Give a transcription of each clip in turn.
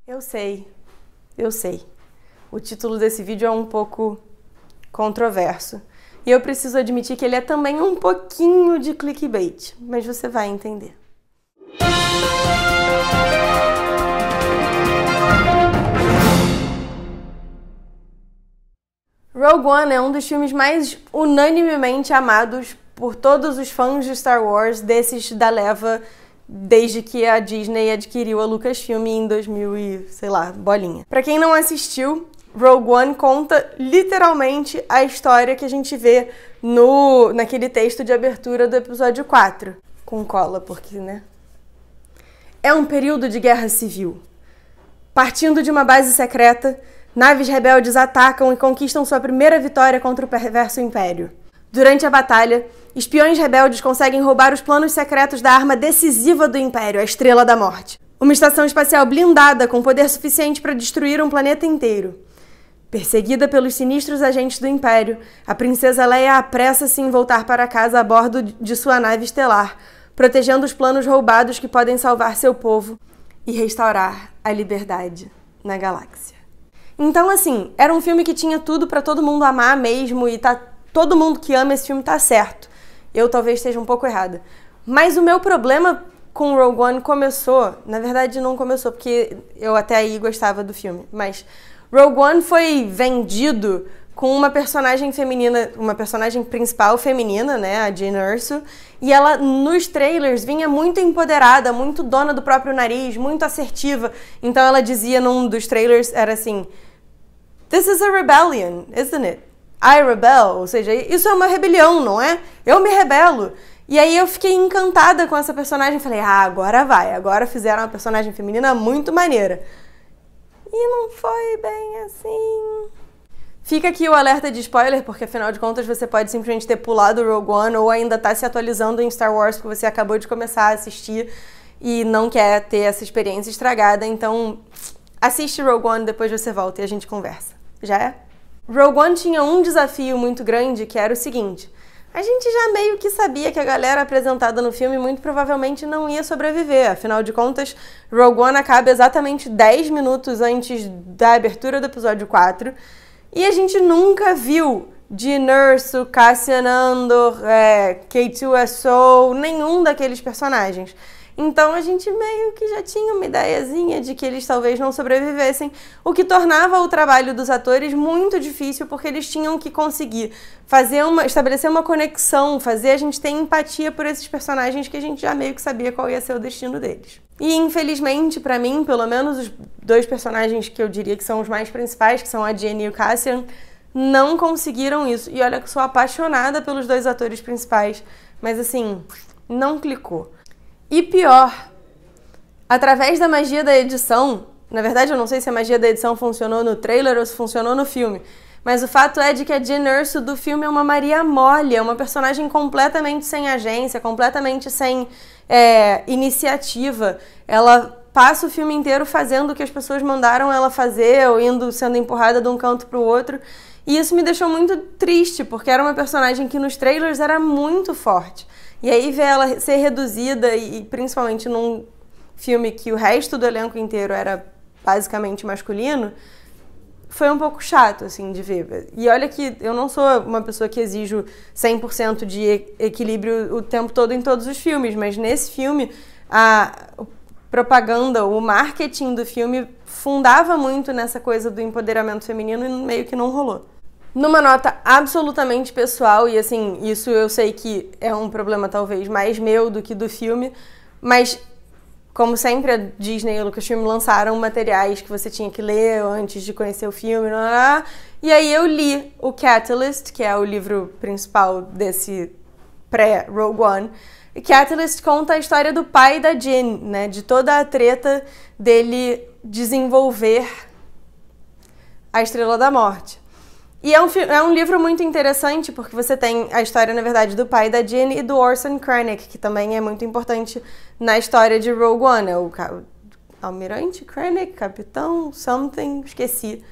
Eu sei. O título desse vídeo é um pouco controverso. E eu preciso admitir que ele é também um pouquinho de clickbait, mas você vai entender. Rogue One é um dos filmes mais unanimemente amados por todos os fãs de Star Wars, desses da leva, desde que a Disney adquiriu a Lucasfilm em 2000 e, sei lá, bolinha. Pra quem não assistiu, Rogue One conta literalmente a história que a gente vê naquele texto de abertura do episódio 4. Com cola, porque, né? É um período de guerra civil. Partindo de uma base secreta, naves rebeldes atacam e conquistam sua primeira vitória contra o perverso Império. Durante a batalha, espiões rebeldes conseguem roubar os planos secretos da arma decisiva do Império, a Estrela da Morte. Uma estação espacial blindada com poder suficiente para destruir um planeta inteiro. Perseguida pelos sinistros agentes do Império, a princesa Leia apressa-se em voltar para casa a bordo de sua nave estelar, protegendo os planos roubados que podem salvar seu povo e restaurar a liberdade na galáxia. Então, assim, era um filme que tinha tudo para todo mundo amar mesmo e todo mundo que ama esse filme tá certo. Eu talvez esteja um pouco errada. Mas o meu problema com Rogue One começou... Na verdade, não começou, porque eu até aí gostava do filme. Mas Rogue One foi vendido com uma personagem feminina, uma personagem principal feminina, né, a Jyn Erso, e ela, nos trailers, vinha muito empoderada, muito dona do próprio nariz, muito assertiva. Então ela dizia num dos trailers, era assim... This is a rebellion, isn't it? I rebel, ou seja, isso é uma rebelião, não é? Eu me rebelo. E aí eu fiquei encantada com essa personagem, falei, agora vai, agora fizeram uma personagem feminina muito maneira. E não foi bem assim. Fica aqui o alerta de spoiler, porque afinal de contas você pode simplesmente ter pulado o Rogue One ou ainda tá se atualizando em Star Wars porque você acabou de começar a assistir e não quer ter essa experiência estragada, então assiste Rogue One, depois você volta e a gente conversa. Já é? Rogue One tinha um desafio muito grande, que era o seguinte: a gente já meio que sabia que a galera apresentada no filme muito provavelmente não ia sobreviver. Afinal de contas, Rogue One acaba exatamente 10 minutos antes da abertura do episódio 4 e a gente nunca viu Jyn Erso, Cassian Andor, K2SO, nenhum daqueles personagens. Então a gente meio que já tinha uma ideiazinha de que eles talvez não sobrevivessem, o que tornava o trabalho dos atores muito difícil, porque eles tinham que conseguir estabelecer uma conexão, fazer a gente ter empatia por esses personagens que a gente já meio que sabia qual ia ser o destino deles. E infelizmente, pra mim, pelo menos os dois personagens que eu diria que são os mais principais, que são a Jyn e o Cassian, não conseguiram isso. E olha que eu sou apaixonada pelos dois atores principais, mas assim, não clicou. E pior, através da magia da edição, na verdade eu não sei se a magia da edição funcionou no trailer ou se funcionou no filme, mas o fato é de que a Jyn Erso do filme é uma Maria Mole, é uma personagem completamente sem agência, completamente sem iniciativa. Ela passa o filme inteiro fazendo o que as pessoas mandaram ela fazer, ou sendo empurrada de um canto para o outro, e isso me deixou muito triste, porque era uma personagem que nos trailers era muito forte. E aí ver ela ser reduzida, e principalmente num filme que o resto do elenco inteiro era basicamente masculino, foi um pouco chato, assim, de ver. E olha que eu não sou uma pessoa que exijo 100% de equilíbrio o tempo todo em todos os filmes, mas nesse filme a propaganda, o marketing do filme fundava muito nessa coisa do empoderamento feminino e meio que não rolou. Numa nota absolutamente pessoal, e assim, isso eu sei que é um problema talvez mais meu do que do filme, mas como sempre a Disney e o Lucasfilm lançaram materiais que você tinha que ler antes de conhecer o filme, e aí eu li o Catalyst, que é o livro principal desse pré-Rogue One. E Catalyst conta a história do pai da Jyn, né, de toda a treta dele desenvolver a Estrela da Morte. E é um livro muito interessante, porque você tem a história, na verdade, do pai da Jyn e do Orson Krennic, que também é muito importante na história de Rogue One. É o Almirante Krennic, Capitão, something, esqueci,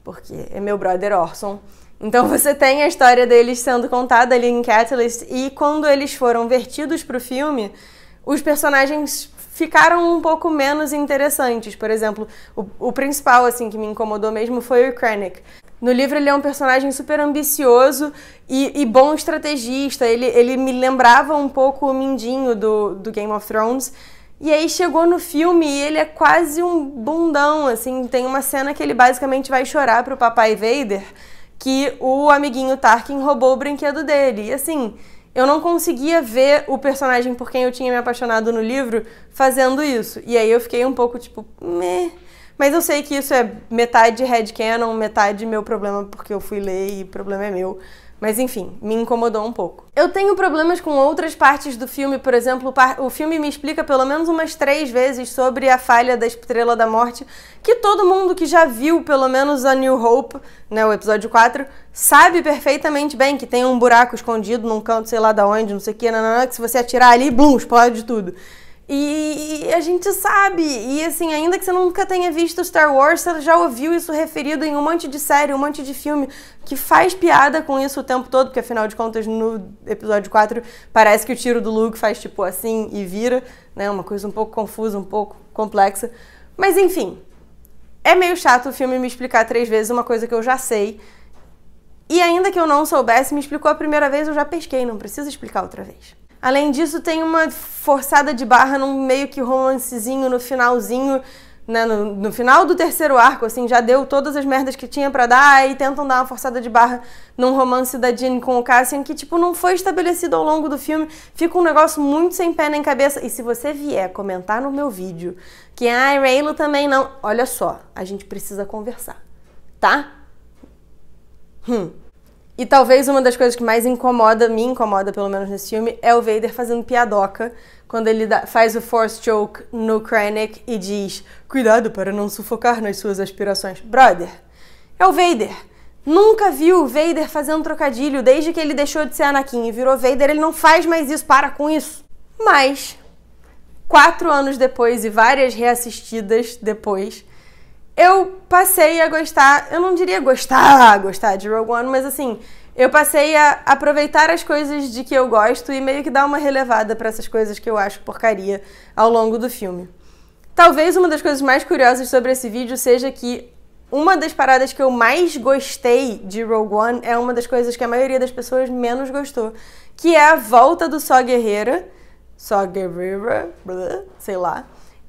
porque é meu brother Orson. Então você tem a história deles sendo contada ali em Catalyst, e quando eles foram vertidos para o filme, os personagens ficaram um pouco menos interessantes. Por exemplo, o principal, assim, que me incomodou mesmo foi o Krennic. No livro ele é um personagem super ambicioso e bom estrategista. Ele me lembrava um pouco o Mindinho do Game of Thrones. E aí chegou no filme e ele é quase um bundão, assim. Tem uma cena que ele basicamente vai chorar pro papai Vader que o amiguinho Tarkin roubou o brinquedo dele. E assim, eu não conseguia ver o personagem por quem eu tinha me apaixonado no livro fazendo isso. E aí eu fiquei um pouco tipo, meh. Mas eu sei que isso é metade headcanon, metade meu problema porque eu fui ler e o problema é meu. Mas enfim, me incomodou um pouco. Eu tenho problemas com outras partes do filme, por exemplo, o filme me explica pelo menos umas 3 vezes sobre a falha da Estrela da Morte, que todo mundo que já viu pelo menos a New Hope, né, o episódio 4, sabe perfeitamente bem que tem um buraco escondido num canto, sei lá da onde, não sei o que, que se você atirar ali, blum, explode tudo. E a gente sabe, e assim, ainda que você nunca tenha visto Star Wars, você já ouviu isso referido em um monte de série, um monte de filme, que faz piada com isso o tempo todo, porque afinal de contas no episódio 4 parece que o tiro do Luke faz tipo assim e vira, né, uma coisa um pouco confusa, um pouco complexa, mas enfim, é meio chato o filme me explicar 3 vezes uma coisa que eu já sei, e ainda que eu não soubesse, me explicou a primeira vez, eu já pesquei, não precisa explicar outra vez. Além disso, tem uma forçada de barra num meio que romancezinho no finalzinho, né, no final do 3º arco, assim, já deu todas as merdas que tinha pra dar, e tentam dar uma forçada de barra num romance da Jean com o Cassian, que, tipo, não foi estabelecido ao longo do filme, fica um negócio muito sem pé nem cabeça. E se você vier comentar no meu vídeo que, Reylo também não, olha só, a gente precisa conversar, tá? E talvez uma das coisas que mais me incomoda pelo menos nesse filme, é o Vader fazendo piadoca quando ele faz o Force Choke no Krennic e diz cuidado para não sufocar nas suas aspirações. Brother, é o Vader. Nunca viu o Vader fazendo trocadilho desde que ele deixou de ser Anakin e virou Vader, ele não faz mais isso, para com isso. Mas, 4 anos depois e várias reassistidas depois, eu passei a gostar, eu não diria gostar de Rogue One, mas assim, eu passei a aproveitar as coisas de que eu gosto e meio que dar uma relevada pra essas coisas que eu acho porcaria ao longo do filme. Talvez uma das coisas mais curiosas sobre esse vídeo seja que uma das paradas que eu mais gostei de Rogue One é uma das coisas que a maioria das pessoas menos gostou, que é a volta do Saw Gerrera, sei lá,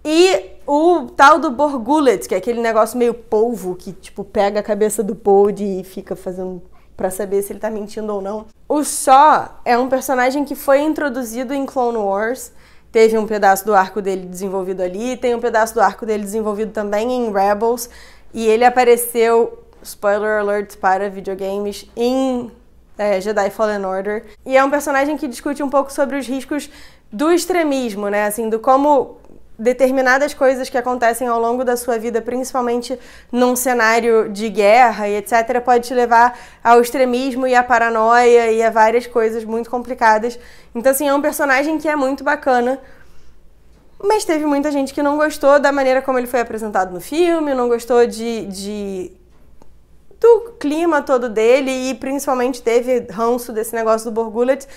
e o tal do Borgullet, que é aquele negócio meio polvo que, tipo, pega a cabeça do Pod e fica fazendo pra saber se ele tá mentindo ou não. O Saw é um personagem que foi introduzido em Clone Wars, teve um pedaço do arco dele desenvolvido ali, tem um pedaço do arco dele desenvolvido também em Rebels, e ele apareceu, spoiler alert para videogames, em Jedi Fallen Order. E é um personagem que discute um pouco sobre os riscos do extremismo, né, assim, do como determinadas coisas que acontecem ao longo da sua vida, principalmente num cenário de guerra e etc., pode te levar ao extremismo e à paranoia e a várias coisas muito complicadas. Então, assim, é um personagem que é muito bacana, mas teve muita gente que não gostou da maneira como ele foi apresentado no filme, não gostou do clima todo dele e principalmente teve ranço desse negócio do Borgullet.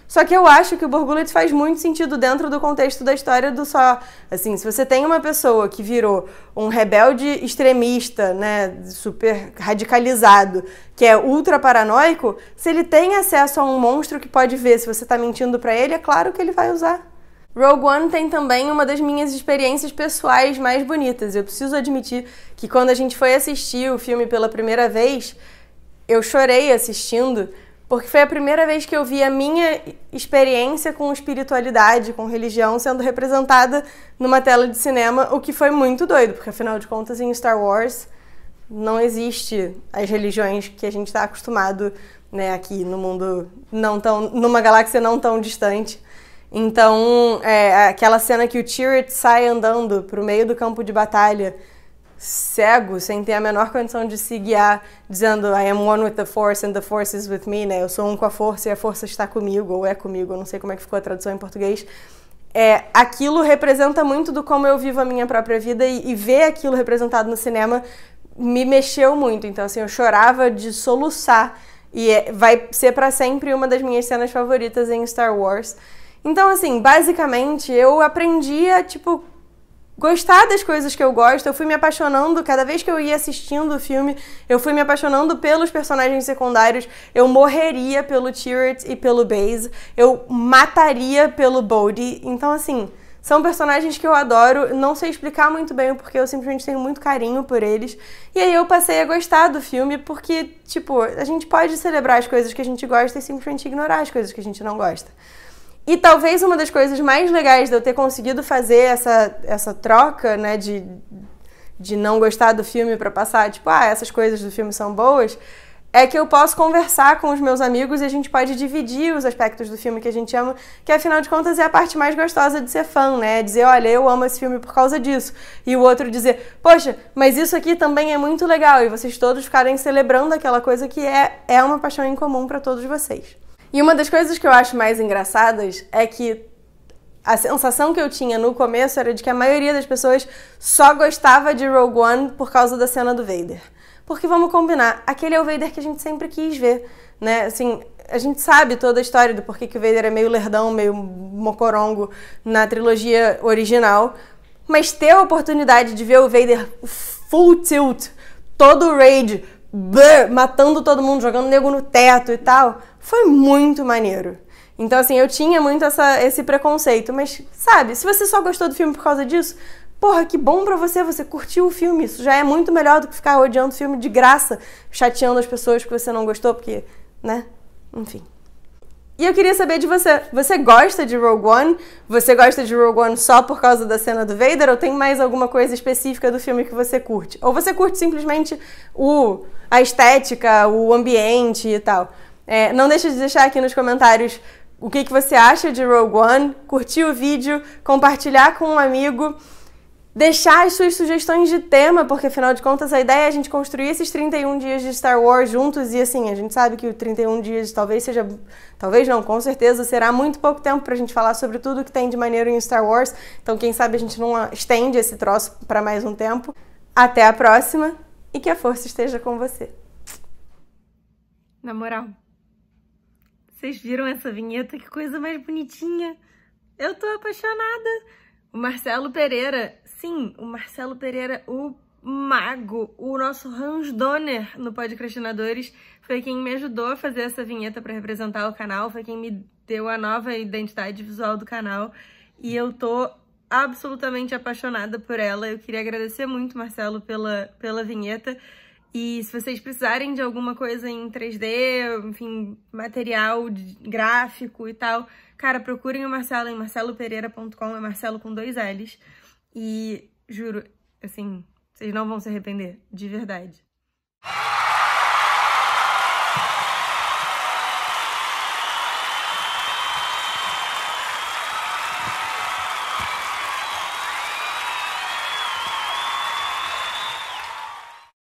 Só que eu acho que o Borgullet faz muito sentido dentro do contexto da história do Saw. Assim, se você tem uma pessoa que virou um rebelde extremista, né, super radicalizado, que é ultra paranoico, se ele tem acesso a um monstro que pode ver se você tá mentindo pra ele, é claro que ele vai usar. Rogue One tem também uma das minhas experiências pessoais mais bonitas. Eu preciso admitir que quando a gente foi assistir o filme pela primeira vez, eu chorei assistindo, porque foi a primeira vez que eu vi a minha experiência com espiritualidade, com religião, sendo representada numa tela de cinema, o que foi muito doido, porque afinal de contas em Star Wars não existe as religiões que a gente está acostumado, né, aqui no mundo, numa galáxia não tão distante. Então, aquela cena que o Chirrut sai andando pro meio do campo de batalha, cego, sem ter a menor condição de se guiar, dizendo I am one with the Force and the Force is with me, né? Eu sou um com a Força e a Força está comigo, ou é comigo, eu não sei como é que ficou a tradução em português. Aquilo representa muito do como eu vivo a minha própria vida e ver aquilo representado no cinema me mexeu muito. Então, assim, eu chorava de soluçar e vai ser pra sempre uma das minhas cenas favoritas em Star Wars. Então, assim, basicamente, eu aprendi a, tipo, gostar das coisas que eu gosto. Eu fui me apaixonando, cada vez que eu ia assistindo o filme, eu fui me apaixonando pelos personagens secundários. Eu morreria pelo Chirrut e pelo Baze. Eu mataria pelo Bodhi. Então, assim, são personagens que eu adoro. Não sei explicar muito bem o porquê, eu simplesmente tenho muito carinho por eles. E aí eu passei a gostar do filme porque, tipo, a gente pode celebrar as coisas que a gente gosta e simplesmente ignorar as coisas que a gente não gosta. E talvez uma das coisas mais legais de eu ter conseguido fazer essa troca, né, de não gostar do filme pra passar, tipo, essas coisas do filme são boas, é que eu posso conversar com os meus amigos e a gente pode dividir os aspectos do filme que a gente ama, que afinal de contas é a parte mais gostosa de ser fã, né? Dizer, olha, eu amo esse filme por causa disso. E o outro dizer, poxa, mas isso aqui também é muito legal. E vocês todos ficarem celebrando aquela coisa que é uma paixão em comum pra todos vocês. E uma das coisas que eu acho mais engraçadas é que a sensação que eu tinha no começo era de que a maioria das pessoas só gostava de Rogue One por causa da cena do Vader. Porque vamos combinar, aquele é o Vader que a gente sempre quis ver, né? Assim, a gente sabe toda a história do porquê que o Vader é meio lerdão, meio mocorongo na trilogia original, mas ter a oportunidade de ver o Vader full tilt, todo rage, matando todo mundo, jogando nego no teto e tal, foi muito maneiro. Então, assim, eu tinha muito esse preconceito, mas, sabe, se você só gostou do filme por causa disso, porra, que bom pra você curtiu o filme, isso já é muito melhor do que ficar odiando o filme de graça, chateando as pessoas que você não gostou, porque, né, enfim. E eu queria saber de você, você gosta de Rogue One? Você gosta de Rogue One só por causa da cena do Vader? Ou tem mais alguma coisa específica do filme que você curte? Ou você curte simplesmente a estética, o ambiente e tal? Não deixe de deixar aqui nos comentários o que você acha de Rogue One, curtir o vídeo, compartilhar com um amigo, deixar as suas sugestões de tema, porque afinal de contas a ideia é a gente construir esses 31 dias de Star Wars juntos e assim, a gente sabe que o 31 dias talvez não, com certeza será muito pouco tempo pra gente falar sobre tudo que tem de maneiro em Star Wars, então quem sabe a gente não estende esse troço pra mais um tempo. Até a próxima e que a força esteja com você. Na moral, vocês viram essa vinheta? Que coisa mais bonitinha! Eu tô apaixonada! O Marcelo Pereira, sim, o Marcelo Pereira, o mago, o nosso Hans Donner no Podcrastinadores, foi quem me ajudou a fazer essa vinheta para representar o canal, foi quem me deu a nova identidade visual do canal e eu tô absolutamente apaixonada por ela. Eu queria agradecer muito, Marcelo, pela vinheta. E se vocês precisarem de alguma coisa em 3D, enfim, material gráfico e tal, cara, procurem o Marcelo em marcelopereira.com, é Marcelo com 2 L's. E juro, assim, vocês não vão se arrepender, de verdade.